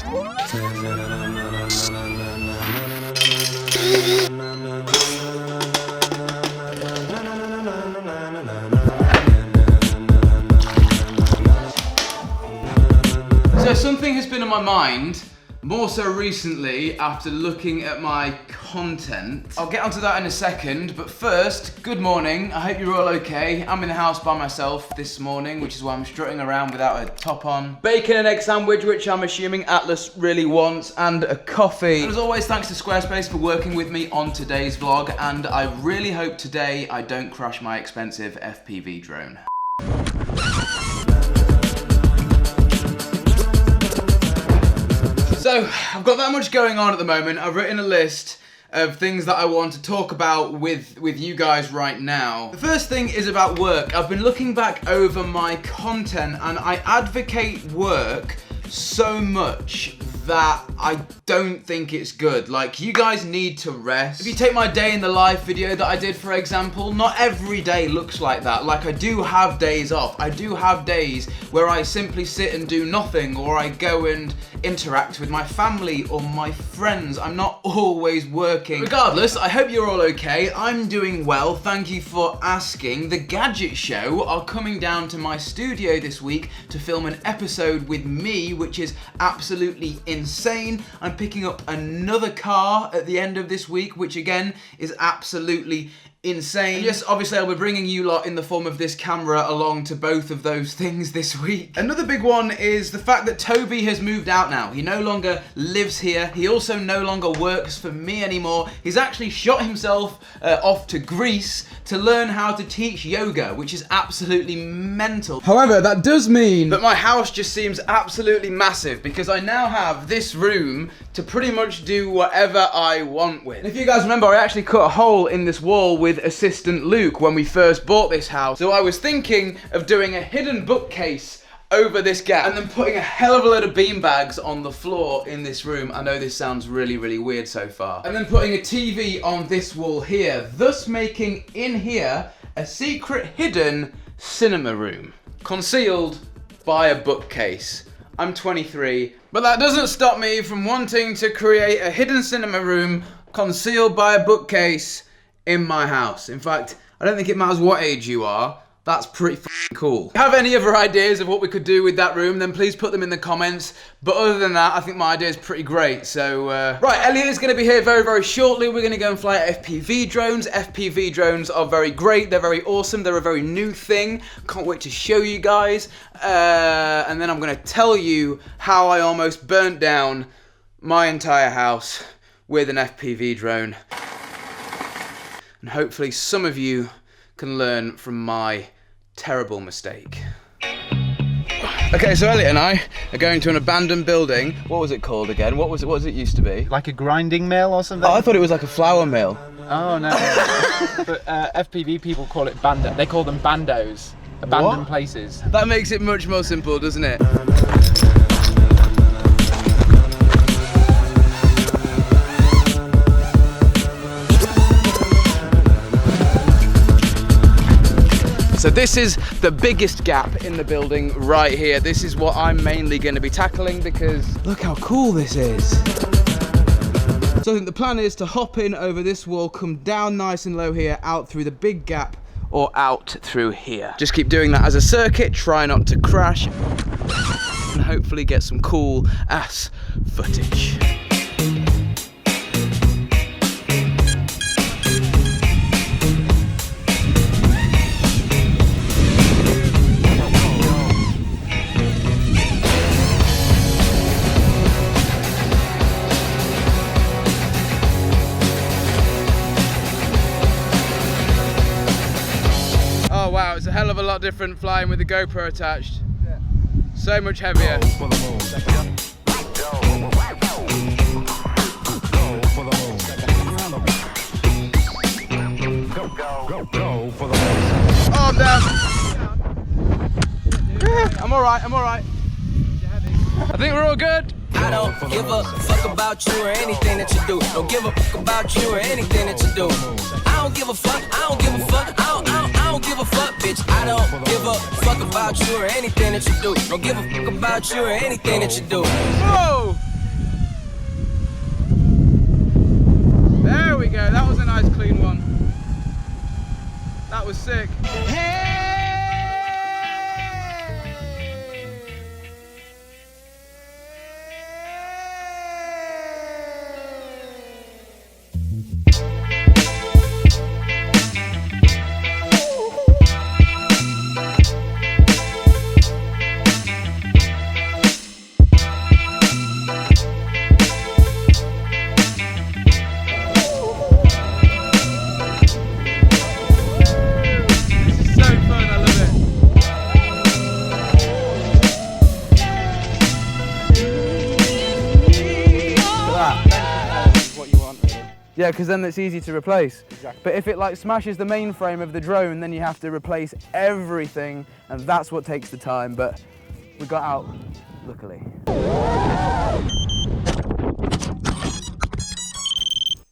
So something has been on my mind, more so recently after looking at my content. I'll get onto that in a second, but first, good morning. I hope you're all okay. I'm in the house by myself this morning, which is why I'm strutting around without a top on. Bacon and egg sandwich, which I'm assuming Atlas really wants, and a coffee. And as always, thanks to Squarespace for working with me on today's vlog, and I really hope today I don't crash my expensive FPV drone. So, I've got that much going on at the moment. I've written a list of things that I want to talk about with you guys right now. The first thing is about work. I've been looking back over my content and I advocate work so much that I don't think it's good. Like, you guys need to rest. If you take my day in the life video that I did, for example, not every day looks like that. Like, I do have days off. I do have days where I simply sit and do nothing, or I go and interact with my family or my friends. I'm not always working. Regardless, I hope you're all okay. I'm doing well, thank you for asking. The Gadget Show are coming down to my studio this week to film an episode with me, which is absolutely insane. I'm picking up another car at the end of this week, which again is absolutely insane. Yes, obviously I'll be bringing you lot in the form of this camera along to both of those things this week. Another big one is the fact that Toby has moved out now. He no longer lives here. He also no longer works for me anymore. He's actually shot himself off to Greece to learn how to teach yoga, which is absolutely mental. However, that does mean that my house just seems absolutely massive because I now have this room to pretty much do whatever I want with. And if you guys remember, I actually cut a hole in this wall with assistant Luke when we first bought this house. So I was thinking of doing a hidden bookcase over this gap and then putting a hell of a load of beanbags on the floor in this room. I know this sounds really, really weird so far. And then putting a TV on this wall here, thus making in here a secret hidden cinema room, concealed by a bookcase. I'm 23, but that doesn't stop me from wanting to create a hidden cinema room concealed by a bookcase in my house. In fact, I don't think it matters what age you are, that's pretty f***ing cool. If you have any other ideas of what we could do with that room, then please put them in the comments. But other than that, I think my idea is pretty great. So, right, Elliot is going to be here very, very shortly. We're going to go and fly FPV drones. FPV drones are very great. They're very awesome. They're a very new thing. Can't wait to show you guys. And then I'm going to tell you how I almost burnt down my entire house with an FPV drone. And hopefully some of you can learn from my terrible mistake. Okay, so Elliot and I are going to an abandoned building. What was it called again? What was it used to be? Like a grinding mill or something? Oh, I thought it was like a flour mill. Oh, no. But FPV people call it bando. They call them bandos. Abandoned places. That makes it much more simple, doesn't it? So this is the biggest gap in the building right here. This is what I'm mainly going to be tackling because look how cool this is. So I think the plan is to hop in over this wall, come down nice and low here, out through the big gap or out through here. Just keep doing that as a circuit, try not to crash and hopefully get some cool ass footage. Oh wow, it's a hell of a lot different flying with the GoPro attached. Yeah. So much heavier. Oh, I'm down. I'm alright, I'm alright. I think we're all good. I don't give a fuck about you or anything that you do. Don't give a fuck about you or anything that you do. I don't give a fuck, I don't give a fuck, I don't give a fuck, bitch. I don't give a fuck about you or anything that you do. Don't give a fuck about you or anything that you do. Whoa! we go. That was a nice clean one. That was sick. Yeah, because then it's easy to replace. Exactly. But if it like smashes the mainframe of the drone, then you have to replace everything, and that's what takes the time. But we got out, luckily.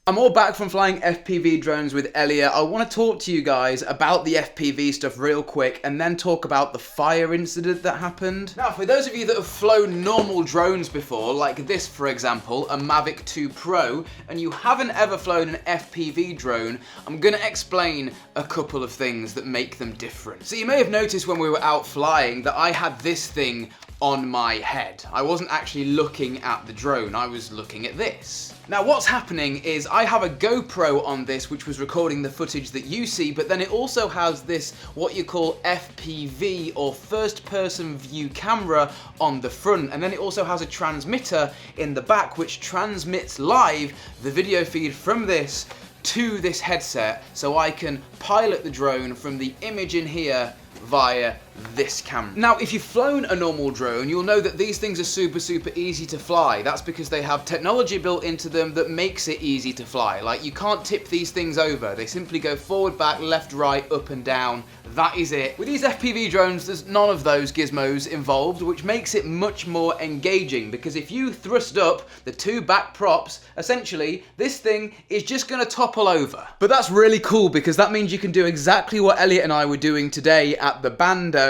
I'm all back from flying FPV drones with Elliot. I want to talk to you guys about the FPV stuff real quick and then talk about the fire incident that happened. Now, for those of you that have flown normal drones before, like this for example, a Mavic 2 Pro, and you haven't ever flown an FPV drone, I'm going to explain a couple of things that make them different. So you may have noticed when we were out flying that I had this thing on my head. I wasn't actually looking at the drone, I was looking at this. Now what's happening is I have a GoPro on this which was recording the footage that you see, but then it also has this what you call FPV or first person view camera on the front, and then it also has a transmitter in the back which transmits live the video feed from this to this headset, so I can pilot the drone from the image in here via this camera. Now, if you've flown a normal drone, you'll know that these things are super easy to fly. That's because they have technology built into them that makes it easy to fly. Like, you can't tip these things over. They simply go forward, back, left, right, up and down. That is it. With these FPV drones, there's none of those gizmos involved, which makes it much more engaging, because if you thrust up the two back props, essentially, this thing is just gonna topple over. But that's really cool, because that means you can do exactly what Elliot and I were doing today at the Bando,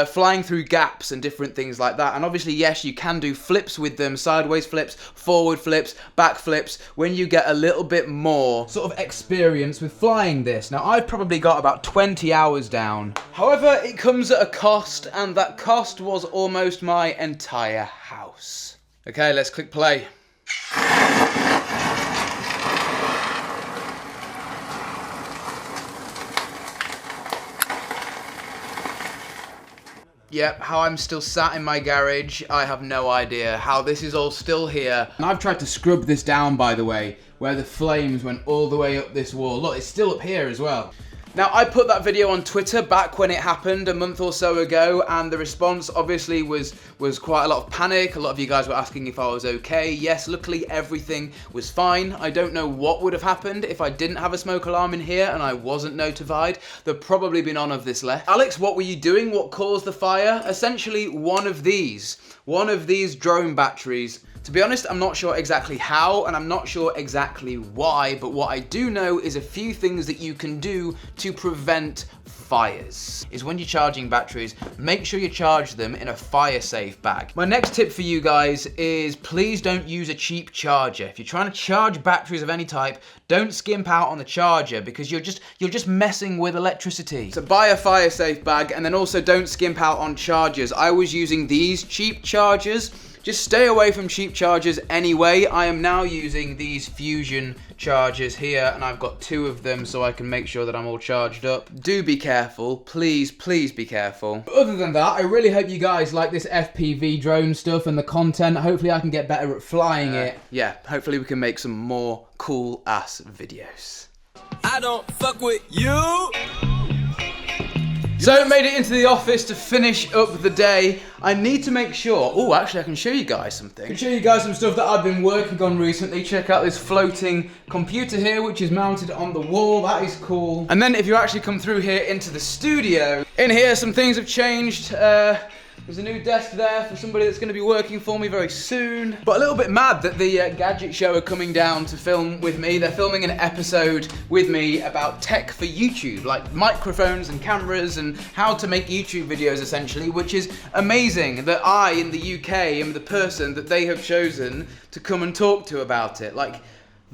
flying through gaps and different things like that. And obviously, yes, you can do flips with them, sideways flips, forward flips, back flips, when you get a little bit more sort of experience with flying this. Now, I've probably got about 20 hours down. However, it comes at a cost, and that cost was almost my entire house. Okay, let's click play. Yep, how I'm still sat in my garage, I have no idea how this is all still here. And I've tried to scrub this down, by the way, where the flames went all the way up this wall. Look, it's still up here as well. Now, I put that video on Twitter back when it happened a month or so ago, and the response obviously was quite a lot of panic. A lot of you guys were asking if I was okay. Yes, luckily everything was fine. I don't know what would have happened if I didn't have a smoke alarm in here and I wasn't notified. There'd probably be none of this left. Alex, what were you doing? What caused the fire? Essentially, one of these drone batteries. To be honest, I'm not sure exactly how, and I'm not sure exactly why, but what I do know is a few things that you can do to prevent fires. Is when you're charging batteries, make sure you charge them in a fire-safe bag. My next tip for you guys is please don't use a cheap charger. If you're trying to charge batteries of any type, don't skimp out on the charger, because you're just messing with electricity. So buy a fire-safe bag, and then also don't skimp out on chargers. I was using these cheap chargers. Just stay away from cheap chargers anyway. I am now using these Fusion chargers here, and I've got 2 of them so I can make sure that I'm all charged up. Do be careful, please be careful. But other than that, I really hope you guys like this FPV drone stuff and the content. Hopefully I can get better at flying it. Yeah, hopefully we can make some more cool ass videos. I don't fuck with you. So made it into the office to finish up the day. I need to make sure, oh, actually I can show you guys something. I can show you guys some stuff that I've been working on recently. Check out this floating computer here, which is mounted on the wall. That is cool. And then if you actually come through here into the studio, in here some things have changed. There's a new desk there for somebody that's going to be working for me very soon. But a little bit mad that the Gadget Show are coming down to film with me. They're filming an episode with me about tech for YouTube, like microphones and cameras and how to make YouTube videos essentially, which is amazing that I, in the UK, am the person that they have chosen to come and talk to about it. Like,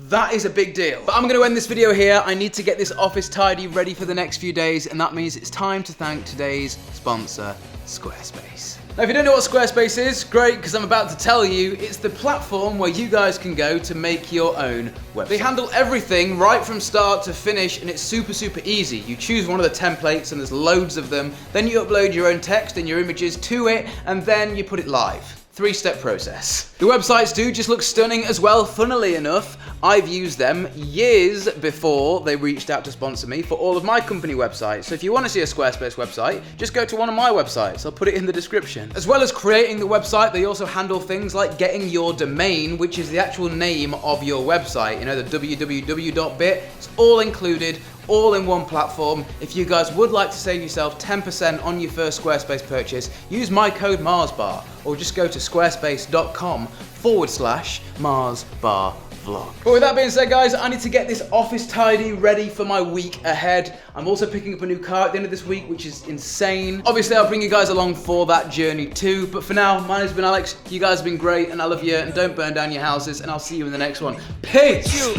That is a big deal. But I'm going to end this video here. I need to get this office tidy ready for the next few days, and that means it's time to thank today's sponsor, Squarespace. Now, if you don't know what Squarespace is, great, because I'm about to tell you. It's the platform where you guys can go to make your own website. They handle everything right from start to finish, and it's super, super easy. You choose one of the templates, and there's loads of them. Then you upload your own text and your images to it, and then you put it live. 3-step process. The websites do just look stunning as well. Funnily enough, I've used them years before they reached out to sponsor me for all of my company websites. So if you want to see a Squarespace website, just go to one of my websites. I'll put it in the description. As well as creating the website, they also handle things like getting your domain, which is the actual name of your website. You know, the www.bit. It's all included, all in one platform. If you guys would like to save yourself 10% on your first Squarespace purchase, use my code MarzBar, or just go to squarespace.com/MarzBar vlog. But with that being said, guys, I need to get this office tidy ready for my week ahead. I'm also picking up a new car at the end of this week, which is insane. Obviously, I'll bring you guys along for that journey too. But for now, my name's been Alex. You guys have been great, and I love you. And don't burn down your houses. And I'll see you in the next one. Peace. You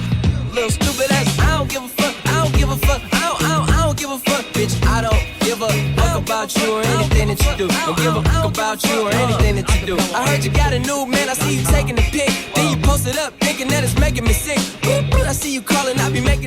little stupid ass. I don't give a fuck. I don't give a fuck. I don't give a fuck, bitch. I don't give a fuck about you or anything that you do. Don't give a fuck about you or anything that you do. I heard you got a new man. I see you taking the pic. Then you post it up, thinking that it's making me sick. I see you calling. I be making